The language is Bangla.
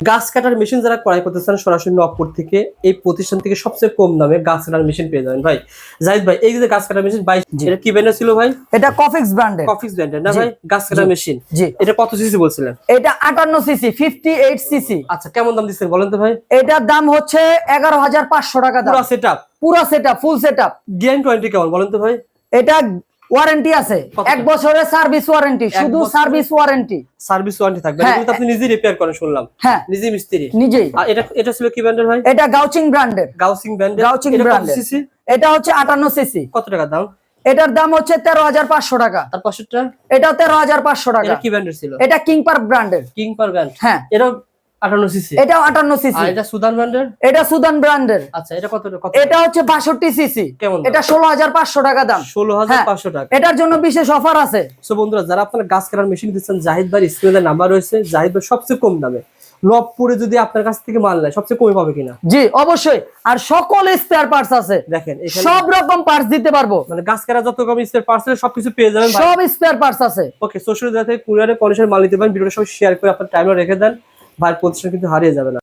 গাছ কাটার মেশিন যারা ক্রয় করতে চান সরাসরি নবপুর থেকে এই প্রতিষ্ঠান থেকে সবচেয়ে কম দামে গাছ কাটার মেশিন পেয়ে যাবেন ভাই। জাহিদ ভাই, এই যে গাছ কাটার মেশিন 22, এটা কি ব্র্যান্ডের ছিল ভাই? এটা কফিক্স ব্র্যান্ডের। কফিক্স ব্র্যান্ডের না ভাই গাছ কাটার মেশিন? জি। এটা কত সিসি বলছিলেন? এটা 58 সিসি 58 সিসি। আচ্ছা, কেমন দাম দিচ্ছেন বলেন তো ভাই? এটার দাম হচ্ছে 11,500 টাকা দাম। পুরো সেটআপ? পুরো setup, full setup. Guarantee warranty কেমন বলেন তো ভাই? এটা ওয়ারেন্টি আছে, 1 বছরের সার্ভিস ওয়ারেন্টি, শুধু সার্ভিস ওয়ারেন্টি। সার্ভিস ওয়ারেন্টি থাকবে? হ্যাঁ। এগুলো তো আপনি নিজেই রিপেয়ার করেন শুনলাম। হ্যাঁ, নিজেই মিস্ত্রি? নিজেই। আর এটা ছিল কি ব্র্যান্ডের ভাই? এটা গাউচিং ব্র্যান্ডের। গাউসিং ব্র্যান্ডের। গাউচিং এটা কত ব্র্যান্ডের। সিসি? এটা হচ্ছে 58 সিসি। কত টাকা দাম? এটার দাম হচ্ছে 13,500 টাকা। তার পাশেরটা? এটা 13,500 টাকা। এটা কি ব্র্যান্ডের ছিল? এটা কিং পার্ক ব্র্যান্ডের। কিং পার ব্র্যান্ড? হ্যাঁ। এটা 58 সিসি? এটা 58 সিসি। আর এটা সুদান ব্র্যান্ডের? এটা সুদান ব্র্যান্ডের। আচ্ছা, এটা কত? এটা হচ্ছে 62 সিসি। কেমন দাম? এটা 16,500 টাকা দাম। 16,500 টাকা। এটার জন্য বিশেষ অফার আছে। সো বন্ধুরা, যারা আপনারা গাছ কাটার মেশিন দিচ্ছেন, জাহিদ ভাই স্ক্রিনে নাম্বার রয়েছে। জাহিদ ভাই সবচেয়ে কম দামে নবপুরে যদি আপনার কাছ থেকে মাল নেয় সবচেয়ে কমে পাবে কিনা? জি অবশ্যই। আর সকল স্পেয়ার পার্টস আছে, দেখেন এখানে সব রকম পার্টস দিতে পারবো। মানে গাছ কাটা যত কম স্পেয়ার পার্টস আছে সবকিছু পেয়ে যাবেন ভাই। সব স্পেয়ার পার্টস আছে। ওকে, সোশ্যাল মিডিয়া থেকে কুরিয়ারে কন্ডিশন মাল নিতে পারেন। ভিডিওটা সব শেয়ার করে আপনার টাইমে রেখে দেন ভাই, প্রতিষ্ঠান কিন্তু হারিয়ে যাবে না।